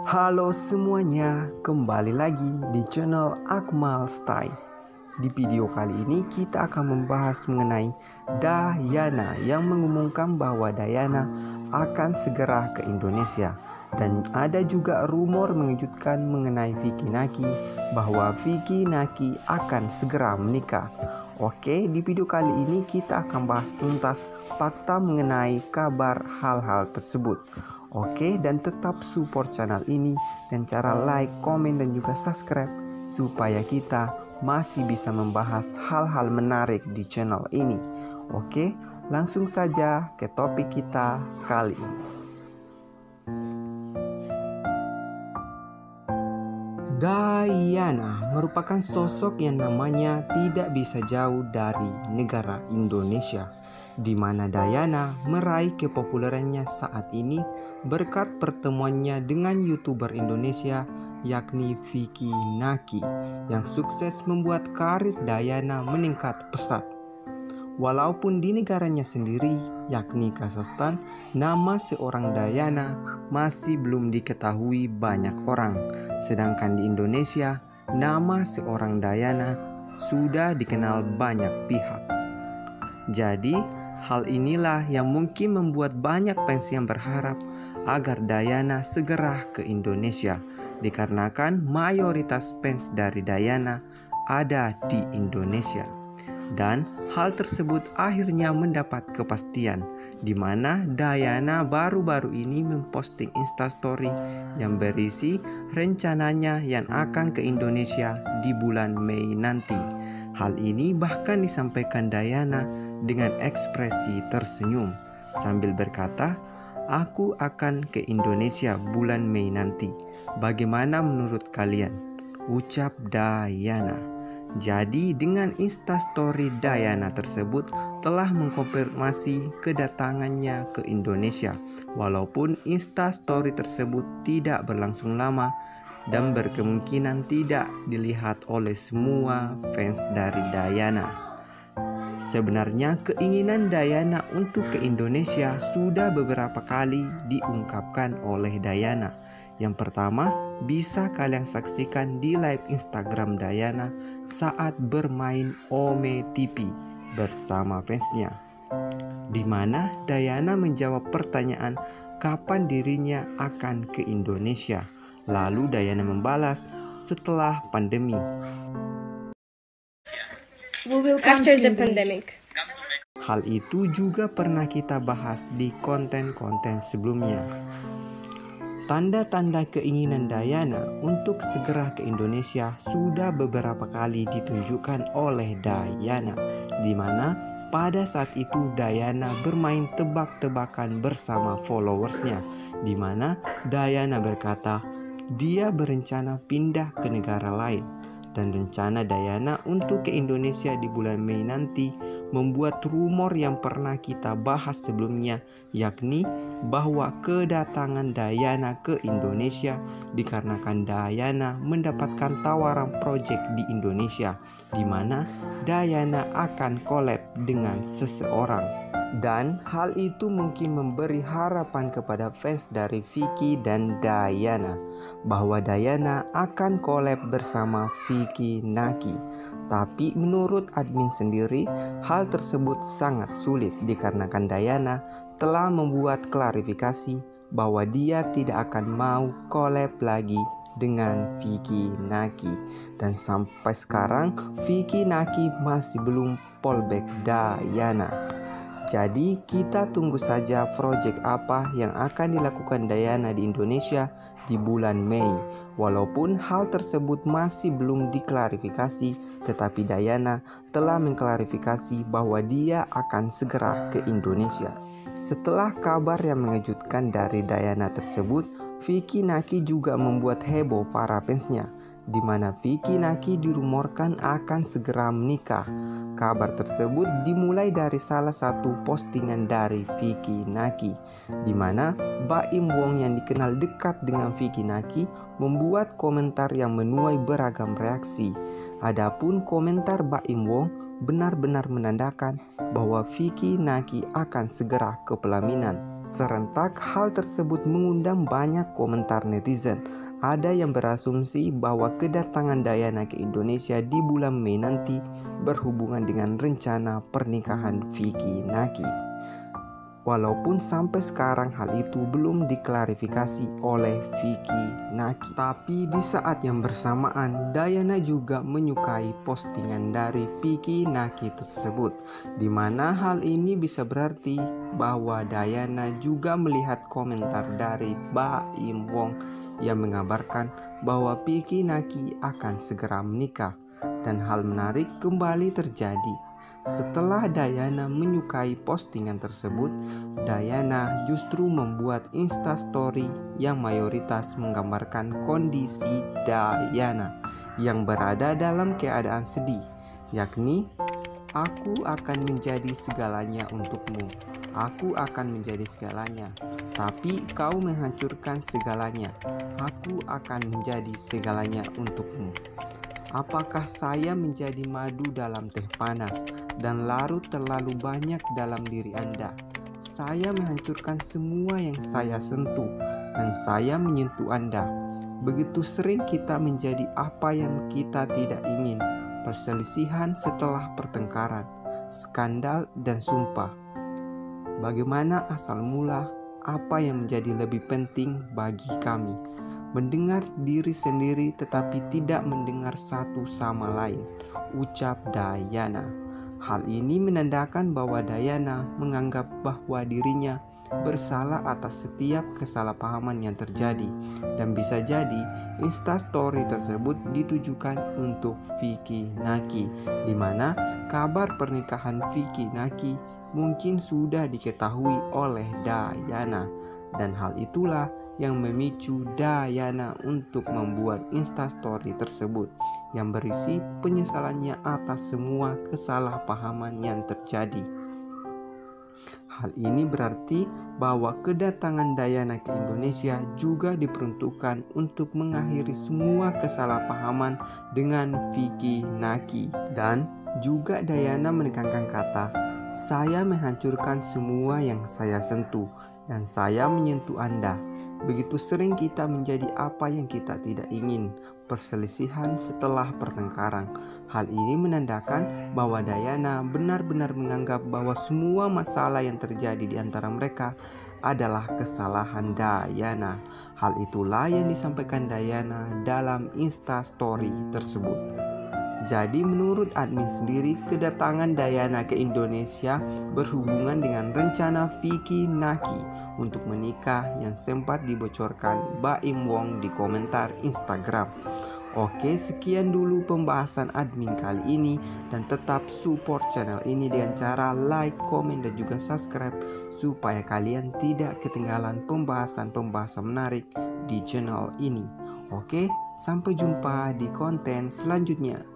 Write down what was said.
Halo semuanya, kembali lagi di channel Akmal Style. Di video kali ini kita akan membahas mengenai Dayana yang mengumumkan bahwa Dayana akan segera ke Indonesia. Dan ada juga rumor mengejutkan mengenai Vicky Naki bahwa Vicky Naki akan segera menikah. Oke, di video kali ini kita akan bahas tuntas fakta mengenai kabar hal-hal tersebut. Oke, dan tetap support channel ini dan cara like, komen, dan juga subscribe supaya kita masih bisa membahas hal-hal menarik di channel ini. Oke, langsung saja ke topik kita kali ini. Dayana merupakan sosok yang namanya tidak bisa jauh dari negara Indonesia, di mana Dayana meraih kepopulerannya saat ini berkat pertemuannya dengan YouTuber Indonesia yakni Vicky Naki yang sukses membuat karir Dayana meningkat pesat. Walaupun di negaranya sendiri yakni Kazakhstan, nama seorang Dayana masih belum diketahui banyak orang. Sedangkan di Indonesia, nama seorang Dayana sudah dikenal banyak pihak. Jadi, hal inilah yang mungkin membuat banyak fans yang berharap agar Dayana segera ke Indonesia, dikarenakan mayoritas fans dari Dayana ada di Indonesia. Dan hal tersebut akhirnya mendapat kepastian, di mana Dayana baru-baru ini memposting instastory yang berisi rencananya yang akan ke Indonesia di bulan Mei nanti. Hal ini bahkan disampaikan Dayana dengan ekspresi tersenyum sambil berkata, "Aku akan ke Indonesia bulan Mei nanti. Bagaimana menurut kalian?" ucap Dayana. Jadi dengan instastory Dayana tersebut telah mengkonfirmasi kedatangannya ke Indonesia. Walaupun instastory tersebut tidak berlangsung lama dan berkemungkinan tidak dilihat oleh semua fans dari Dayana. Sebenarnya keinginan Dayana untuk ke Indonesia sudah beberapa kali diungkapkan oleh Dayana. Yang pertama, bisa kalian saksikan di live Instagram Dayana saat bermain Ome TV bersama fansnya, di mana Dayana menjawab pertanyaan kapan dirinya akan ke Indonesia. Lalu Dayana membalas, "Setelah pandemi." After the pandemic. Hal itu juga pernah kita bahas di konten-konten sebelumnya. Tanda-tanda keinginan Dayana untuk segera ke Indonesia sudah beberapa kali ditunjukkan oleh Dayana, di mana pada saat itu Dayana bermain tebak-tebakan bersama followersnya, di mana Dayana berkata dia berencana pindah ke negara lain. Dan rencana Dayana untuk ke Indonesia di bulan Mei nanti membuat rumor yang pernah kita bahas sebelumnya, yakni bahwa kedatangan Dayana ke Indonesia dikarenakan Dayana mendapatkan tawaran proyek di Indonesia, di mana Dayana akan collab dengan seseorang. Dan hal itu mungkin memberi harapan kepada fans dari Vicky dan Dayana bahwa Dayana akan collab bersama Vicky Naki. Tapi menurut admin sendiri, hal tersebut sangat sulit dikarenakan Dayana telah membuat klarifikasi bahwa dia tidak akan mau collab lagi dengan Vicky Naki. Dan sampai sekarang Vicky Naki masih belum fallback Dayana. Jadi kita tunggu saja proyek apa yang akan dilakukan Dayana di Indonesia di bulan Mei. Walaupun hal tersebut masih belum diklarifikasi, tetapi Dayana telah mengklarifikasi bahwa dia akan segera ke Indonesia. Setelah kabar yang mengejutkan dari Dayana tersebut, Vicky Naki juga membuat heboh para fansnya, di mana Vicky Naki dirumorkan akan segera menikah. Kabar tersebut dimulai dari salah satu postingan dari Vicky Naki, di mana Baim Wong yang dikenal dekat dengan Vicky Naki membuat komentar yang menuai beragam reaksi. Adapun komentar Baim Wong benar-benar menandakan bahwa Vicky Naki akan segera ke pelaminan. Serentak hal tersebut mengundang banyak komentar netizen. Ada yang berasumsi bahwa kedatangan Diana ke Indonesia di bulan Mei nanti berhubungan dengan rencana pernikahan Vicky Naki. Walaupun sampai sekarang hal itu belum diklarifikasi oleh Vicky Naki. Tapi di saat yang bersamaan, Diana juga menyukai postingan dari Vicky Naki tersebut, di mana hal ini bisa berarti bahwa Diana juga melihat komentar dari Baim Wong yang mengabarkan bahwa Vicky Naki akan segera menikah. Dan hal menarik kembali terjadi. Setelah Diana menyukai postingan tersebut, Diana justru membuat Instastory yang mayoritas menggambarkan kondisi Diana yang berada dalam keadaan sedih, yakni, "Aku akan menjadi segalanya untukmu. Aku akan menjadi segalanya, tapi kau menghancurkan segalanya. Aku akan menjadi segalanya untukmu. Apakah saya menjadi madu dalam teh panas dan larut terlalu banyak dalam diri Anda? Saya menghancurkan semua yang saya sentuh dan saya menyentuh Anda. Begitu sering kita menjadi apa yang kita tidak ingin. Perselisihan setelah pertengkaran, skandal dan sumpah. Bagaimana asal mula? Apa yang menjadi lebih penting bagi kami? Mendengar diri sendiri tetapi tidak mendengar satu sama lain," ucap Diana. Hal ini menandakan bahwa Diana menganggap bahwa dirinya bersalah atas setiap kesalahpahaman yang terjadi, dan bisa jadi Instastory tersebut ditujukan untuk Vicky Naki, di mana kabar pernikahan Vicky Naki mungkin sudah diketahui oleh Diana, dan hal itulah yang memicu Diana untuk membuat Instastory tersebut yang berisi penyesalannya atas semua kesalahpahaman yang terjadi. Hal ini berarti bahwa kedatangan Diana ke Indonesia juga diperuntukkan untuk mengakhiri semua kesalahpahaman dengan Vicky Naki. Dan juga Diana menekankan kata, "Saya menghancurkan semua yang saya sentuh dan saya menyentuh Anda." Begitu sering kita menjadi apa yang kita tidak ingin. Perselisihan setelah pertengkaran. Hal ini menandakan bahwa Diana benar-benar menganggap bahwa semua masalah yang terjadi di antara mereka adalah kesalahan Diana. Hal itulah yang disampaikan Diana dalam Instastory tersebut. Jadi menurut admin sendiri, kedatangan Diana ke Indonesia berhubungan dengan rencana Vicky Naki untuk menikah yang sempat dibocorkan Baim Wong di komentar Instagram. Oke, sekian dulu pembahasan admin kali ini, dan tetap support channel ini dengan cara like, komen, dan juga subscribe supaya kalian tidak ketinggalan pembahasan-pembahasan menarik di channel ini. Oke, sampai jumpa di konten selanjutnya.